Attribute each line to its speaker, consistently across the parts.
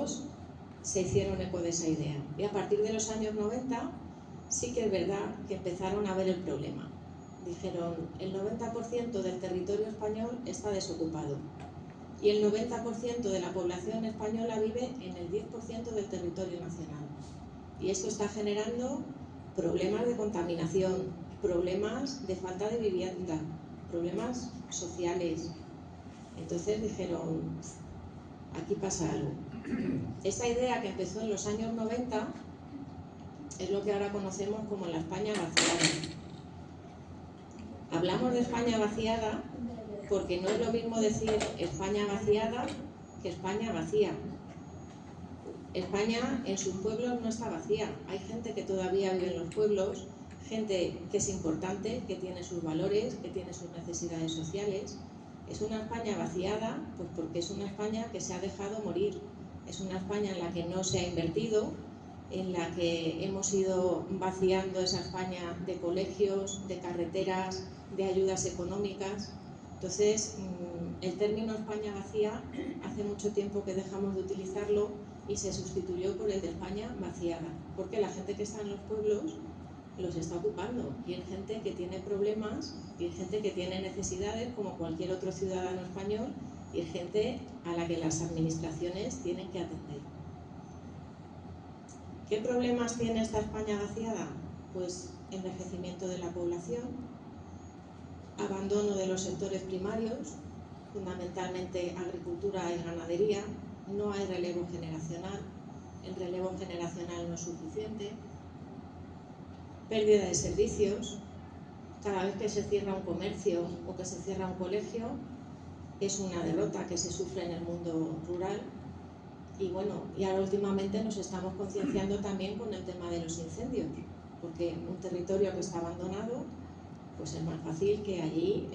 Speaker 1: políticos se hicieron eco de esa idea. Y a partir de los años 90 sí que es verdad que empezaron a ver el problema. Dijeron, el 90% del territorio español está desocupado y el 90% de la población española vive en el 10% del territorio nacional. Y esto está generando problemas de contaminación, problemas de falta de vivienda, problemas sociales. Entonces dijeron, aquí pasa algo. Esta idea que empezó en los años 90 es lo que ahora conocemos como la España vaciada. Hablamos de España vaciada porque no es lo mismo decir España vaciada que España vacía. España en sus pueblos no está vacía. Hay gente que todavía vive en los pueblos, gente que es importante, que tiene sus valores, que tiene sus necesidades sociales. Es una España vaciada pues porque es una España que se ha dejado morir. Es una España en la que no se ha invertido, en la que hemos ido vaciando esa España de colegios, de carreteras, de ayudas económicas. Entonces, el término España vacía hace mucho tiempo que dejamos de utilizarlo y se sustituyó por el de España vaciada, porque la gente que está en los pueblos los está ocupando y hay gente que tiene problemas y hay gente que tiene necesidades como cualquier otro ciudadano español y hay gente a la que las administraciones tienen que atender. ¿Qué problemas tiene esta España vaciada? Pues envejecimiento de la población, abandono de los sectores primarios, fundamentalmente agricultura y ganadería, no hay relevo generacional, el relevo generacional no es suficiente, pérdida de servicios, cada vez que se cierra un comercio o que se cierra un colegio es una derrota que se sufre en el mundo rural. Y bueno, y ahora últimamente nos estamos concienciando también con el tema de los incendios, porque un territorio que está abandonado, pues es más fácil que allí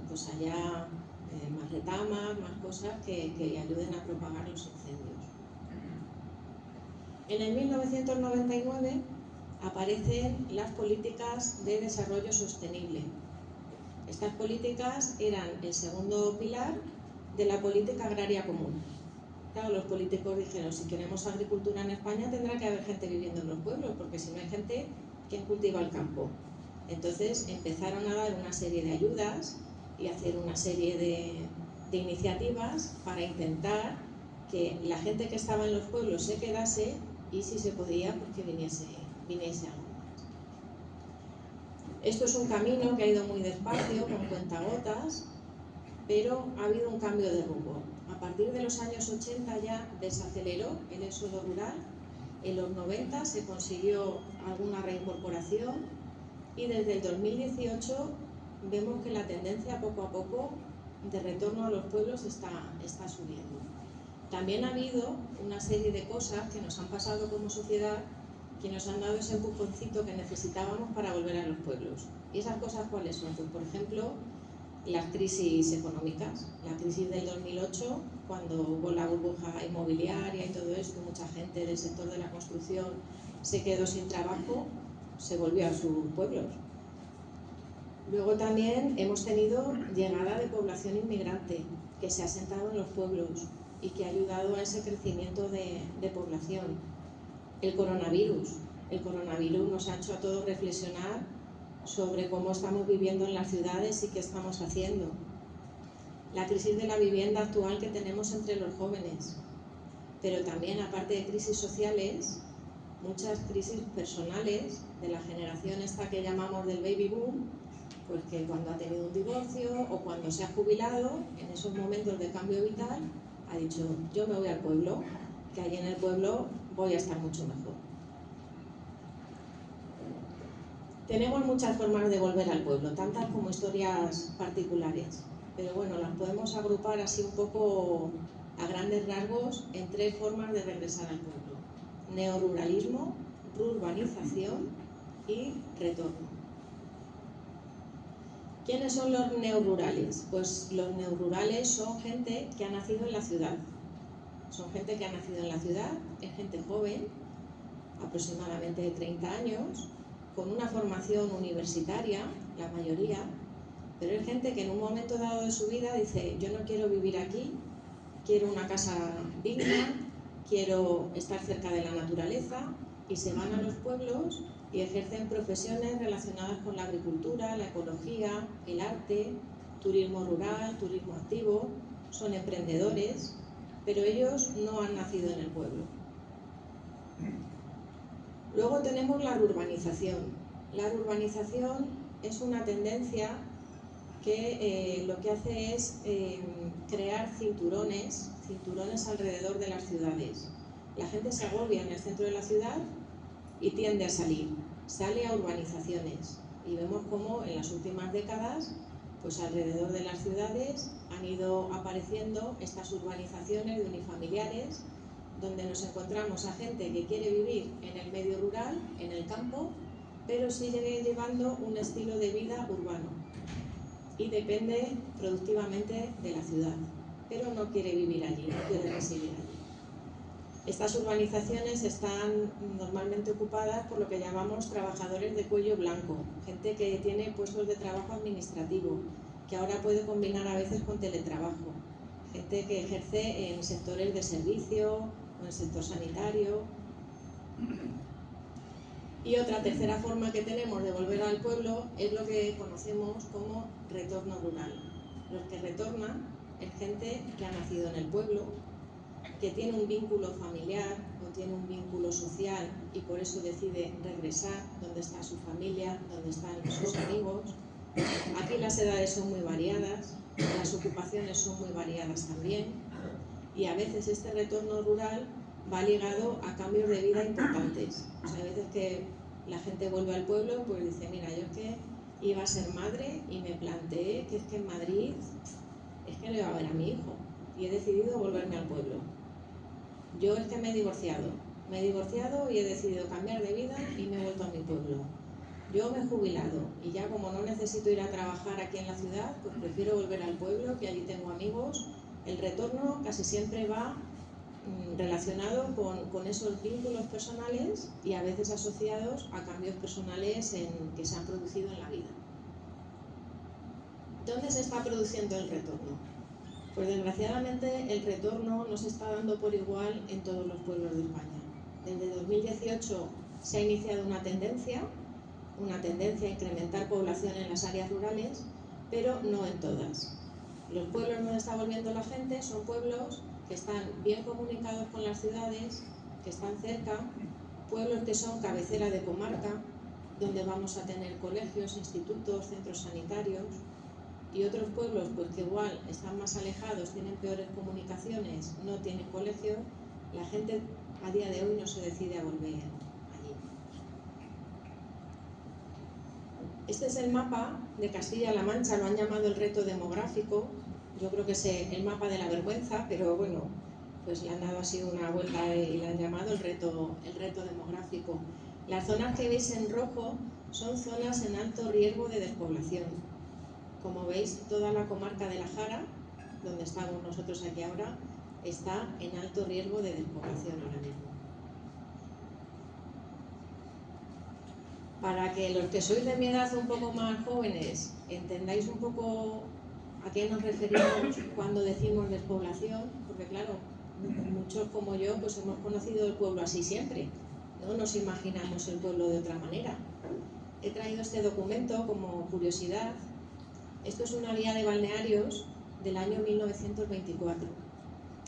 Speaker 1: pues haya más retamas, más cosas que ayuden a propagar los incendios. En el 1999 aparecen las políticas de desarrollo sostenible. Estas políticas eran el segundo pilar de la política agraria común. Claro, los políticos dijeron, si queremos agricultura en España tendrá que haber gente viviendo en los pueblos, porque si no hay gente, ¿quién cultiva el campo? Entonces empezaron a dar una serie de ayudas y hacer una serie de iniciativas para intentar que la gente que estaba en los pueblos se quedase y si se podía, pues que viniese algo más. Esto es un camino que ha ido muy despacio, con cuentagotas, pero ha habido un cambio de rumbo. A partir de los años 80 ya desaceleró el éxodo rural, en los 90 se consiguió alguna reincorporación y desde el 2018 vemos que la tendencia poco a poco de retorno a los pueblos está subiendo. También ha habido una serie de cosas que nos han pasado como sociedad que nos han dado ese empujoncito que necesitábamos para volver a los pueblos. ¿Y esas cosas cuáles son? Pues por ejemplo, las crisis económicas, la crisis del 2008, cuando hubo la burbuja inmobiliaria y todo esto, mucha gente del sector de la construcción se quedó sin trabajo, se volvió a sus pueblos. Luego también hemos tenido llegada de población inmigrante que se ha asentado en los pueblos y que ha ayudado a ese crecimiento de población. El coronavirus nos ha hecho a todos reflexionar sobre cómo estamos viviendo en las ciudades y qué estamos haciendo. La crisis de la vivienda actual que tenemos entre los jóvenes, pero también, aparte de crisis sociales, muchas crisis personales de la generación esta que llamamos del baby boom, pues que cuando ha tenido un divorcio o cuando se ha jubilado, en esos momentos de cambio vital, ha dicho, yo me voy al pueblo, que allí en el pueblo voy a estar mucho mejor. Tenemos muchas formas de volver al pueblo, tantas como historias particulares, pero bueno, las podemos agrupar así un poco a grandes rasgos en tres formas de regresar al pueblo: neoruralismo, rurbanización y retorno. ¿Quiénes son los neorurales? Pues los neorurales son gente que ha nacido en la ciudad. Son gente que ha nacido en la ciudad, es gente joven, aproximadamente de 30 años, con una formación universitaria, la mayoría, pero es gente que en un momento dado de su vida dice, yo no quiero vivir aquí, quiero una casa digna, quiero estar cerca de la naturaleza, y se van a los pueblos y ejercen profesiones relacionadas con la agricultura, la ecología, el arte, turismo rural, turismo activo, son emprendedores, pero ellos no han nacido en el pueblo. Luego tenemos la rurbanización. La rurbanización es una tendencia que lo que hace es crear cinturones alrededor de las ciudades. La gente se agobia en el centro de la ciudad y tiende a sale a urbanizaciones. Y vemos cómo en las últimas décadas, pues alrededor de las ciudades han ido apareciendo estas urbanizaciones de unifamiliares, donde nos encontramos a gente que quiere vivir en el medio rural, en el campo, pero sigue llevando un estilo de vida urbano y depende productivamente de la ciudad, pero no quiere vivir allí, no quiere residir allí. Estas urbanizaciones están normalmente ocupadas por lo que llamamos trabajadores de cuello blanco, gente que tiene puestos de trabajo administrativo, que ahora puede combinar a veces con teletrabajo, gente que ejerce en sectores de servicio o en el sector sanitario. Y otra tercera forma que tenemos de volver al pueblo es lo que conocemos como retorno rural. Los que retornan es gente que ha nacido en el pueblo, que tiene un vínculo familiar o tiene un vínculo social y por eso decide regresar donde está su familia, donde están sus amigos. Aquí las edades son muy variadas, las ocupaciones son muy variadas también, y a veces este retorno rural va ligado a cambios de vida importantes. O sea, a veces que la gente vuelve al pueblo, pues dice, mira, yo es que iba a ser madre y me planteé que es que en Madrid es que no iba a ver a mi hijo y he decidido volverme al pueblo. Yo es que me he divorciado y he decidido cambiar de vida y me he vuelto a mi pueblo. Yo me he jubilado y ya como no necesito ir a trabajar aquí en la ciudad, pues prefiero volver al pueblo, que allí tengo amigos. El retorno casi siempre va relacionado con esos vínculos personales y a veces asociados a cambios personales que se han producido en la vida. ¿Dónde se está produciendo el retorno? Pues desgraciadamente el retorno no se está dando por igual en todos los pueblos de España. Desde 2018 se ha iniciado una tendencia a incrementar población en las áreas rurales, pero no en todas. Los pueblos donde está volviendo la gente son pueblos que están bien comunicados con las ciudades, que están cerca, pueblos que son cabecera de comarca, donde vamos a tener colegios, institutos, centros sanitarios, y otros pueblos pues que igual están más alejados, tienen peores comunicaciones, no tienen colegio. La gente a día de hoy no se decide a volver allí. Este es el mapa de Castilla-La Mancha, lo han llamado el reto demográfico. Yo creo que es el mapa de la vergüenza, pero bueno, pues le han dado así una vuelta y le han llamado el reto demográfico. Las zonas que veis en rojo son zonas en alto riesgo de despoblación. Como veis, toda la comarca de la Jara, donde estamos nosotros aquí ahora, está en alto riesgo de despoblación ahora mismo. Para que los que sois de mi edad un poco más jóvenes entendáis un poco a qué nos referimos cuando decimos despoblación, porque claro, muchos como yo pues hemos conocido el pueblo así siempre, no nos imaginamos el pueblo de otra manera. He traído este documento como curiosidad. Esto es una guía de balnearios del año 1924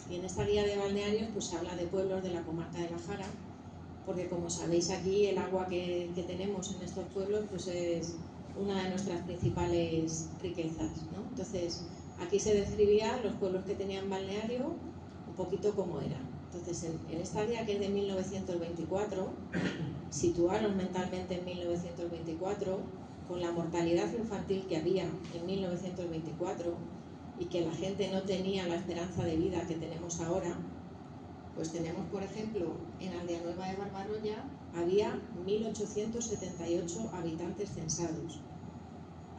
Speaker 1: y en esta guía de balnearios pues se habla de pueblos de la comarca de la Jara, porque como sabéis aquí el agua que tenemos en estos pueblos pues es una de nuestras principales riquezas, ¿no? Entonces aquí se describía los pueblos que tenían balneario un poquito como eran. Entonces en esta guía, que es de 1924, situaron mentalmente en 1924 con la mortalidad infantil que había en 1924 y que la gente no tenía la esperanza de vida que tenemos ahora. Pues tenemos, por ejemplo, en Aldeanueva de Barbarolla había 1.878 habitantes censados.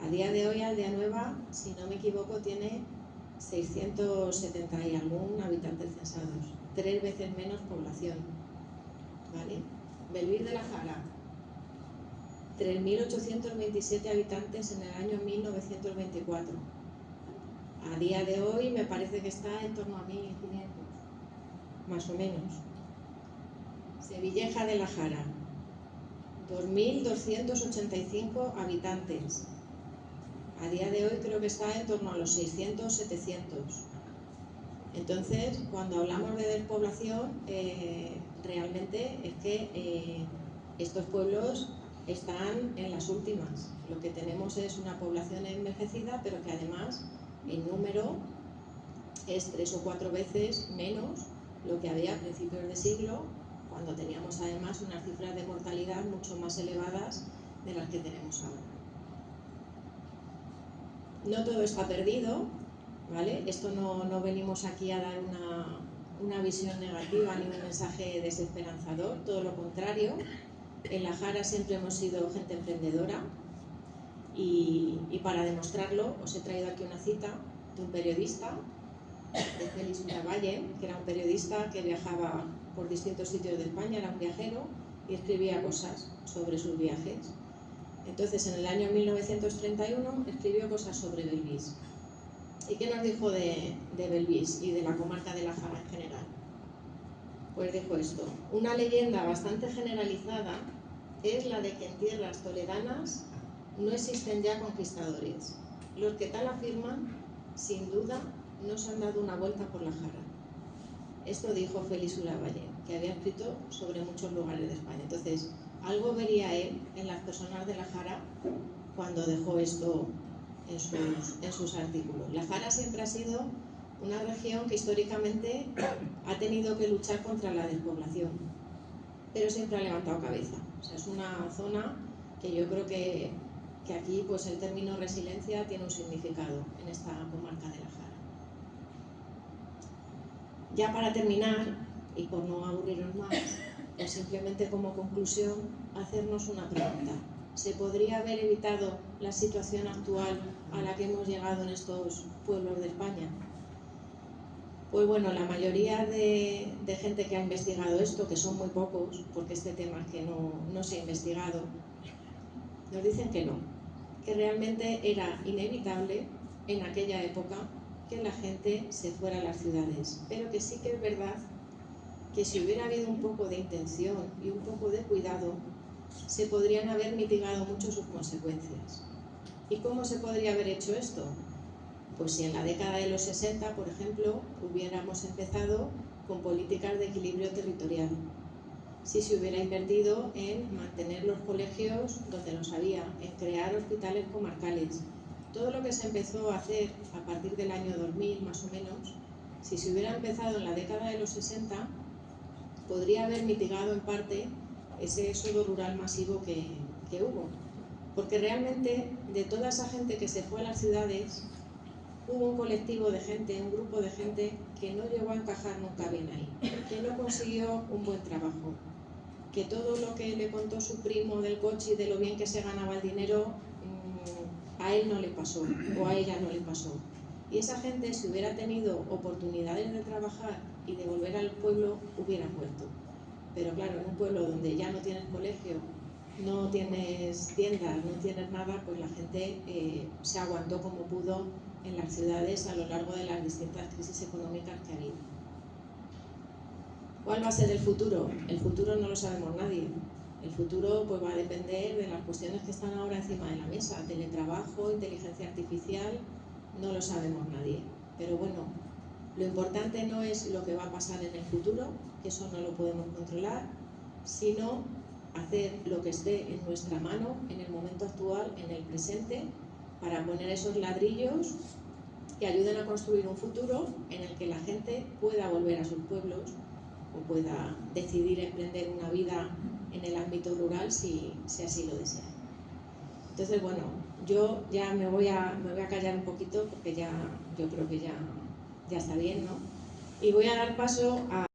Speaker 1: A día de hoy Aldeanueva, si no me equivoco, tiene 670 y algún habitantes censados, 3 veces menos población, ¿vale? Belvir de la Jara, 3.827 habitantes en el año 1924. A día de hoy me parece que está en torno a 1.500, más o menos. Sevilleja de la Jara, 2.285 habitantes. A día de hoy creo que está en torno a los 600, 700. Entonces, cuando hablamos de despoblación, realmente es que estos pueblos están en las últimas. Lo que tenemos es una población envejecida, pero que además, en número, es 3 o 4 veces menos lo que había a principios de siglo, cuando teníamos además unas cifras de mortalidad mucho más elevadas de las que tenemos ahora. No todo está perdido, ¿vale? Esto no venimos aquí a dar una visión negativa ni un mensaje desesperanzador, todo lo contrario. En la Jara siempre hemos sido gente emprendedora y para demostrarlo os he traído aquí una cita de un periodista, de Félix Urabáyen, que era un periodista que viajaba por distintos sitios de España, era un viajero y escribía cosas sobre sus viajes. Entonces, en el año 1931 escribió cosas sobre Belvís. ¿Y qué nos dijo de Belvís y de la comarca de la Jara en general? Pues dijo esto: una leyenda bastante generalizada es la de que en tierras toledanas no existen ya conquistadores. Los que tal afirman, sin duda, no se han dado una vuelta por la Jara. Esto dijo Félix Urabáyen, que había escrito sobre muchos lugares de España. Entonces, algo vería él en las personas de la Jara cuando dejó esto en sus artículos. La Jara siempre ha sido una región que históricamente ha tenido que luchar contra la despoblación, pero siempre ha levantado cabeza. O sea, es una zona que yo creo que aquí pues el término resiliencia tiene un significado en esta comarca de la Jara. Ya para terminar, y por no aburriros más, pues simplemente como conclusión, hacernos una pregunta. ¿Se podría haber evitado la situación actual a la que hemos llegado en estos pueblos de España? Pues bueno, la mayoría de gente que ha investigado esto, que son muy pocos, porque este tema es que no se ha investigado, nos dicen que no, que realmente era inevitable en aquella época que la gente se fuera a las ciudades, pero que sí que es verdad que si hubiera habido un poco de intención y un poco de cuidado, se podrían haber mitigado mucho sus consecuencias. ¿Y cómo se podría haber hecho esto? Pues si en la década de los 60, por ejemplo, hubiéramos empezado con políticas de equilibrio territorial, si se hubiera invertido en mantener los colegios donde los había, en crear hospitales comarcales, todo lo que se empezó a hacer a partir del año 2000 más o menos, si se hubiera empezado en la década de los 60, podría haber mitigado en parte ese éxodo rural masivo que hubo. Porque realmente de toda esa gente que se fue a las ciudades, hubo un colectivo de gente, un grupo de gente que no llegó a encajar nunca bien ahí, que no consiguió un buen trabajo, que todo lo que le contó su primo del coche y de lo bien que se ganaba el dinero, a él no le pasó, o a ella no le pasó. Y esa gente, si hubiera tenido oportunidades de trabajar y de volver al pueblo, hubiera vuelto. Pero claro, en un pueblo donde ya no tienes colegio, no tienes tiendas, no tienes nada, pues la gente se aguantó como pudo en las ciudades a lo largo de las distintas crisis económicas que ha habido. ¿Cuál va a ser el futuro? El futuro no lo sabemos nadie. El futuro pues va a depender de las cuestiones que están ahora encima de la mesa. Teletrabajo, inteligencia artificial, no lo sabemos nadie. Pero bueno, lo importante no es lo que va a pasar en el futuro, que eso no lo podemos controlar, sino hacer lo que esté en nuestra mano en el momento actual, en el presente, para poner esos ladrillos que ayuden a construir un futuro en el que la gente pueda volver a sus pueblos o pueda decidir emprender una vida en el ámbito rural si así lo desea. Entonces, bueno, yo ya me voy a callar un poquito porque yo creo que ya está bien, ¿no? Y voy a dar paso a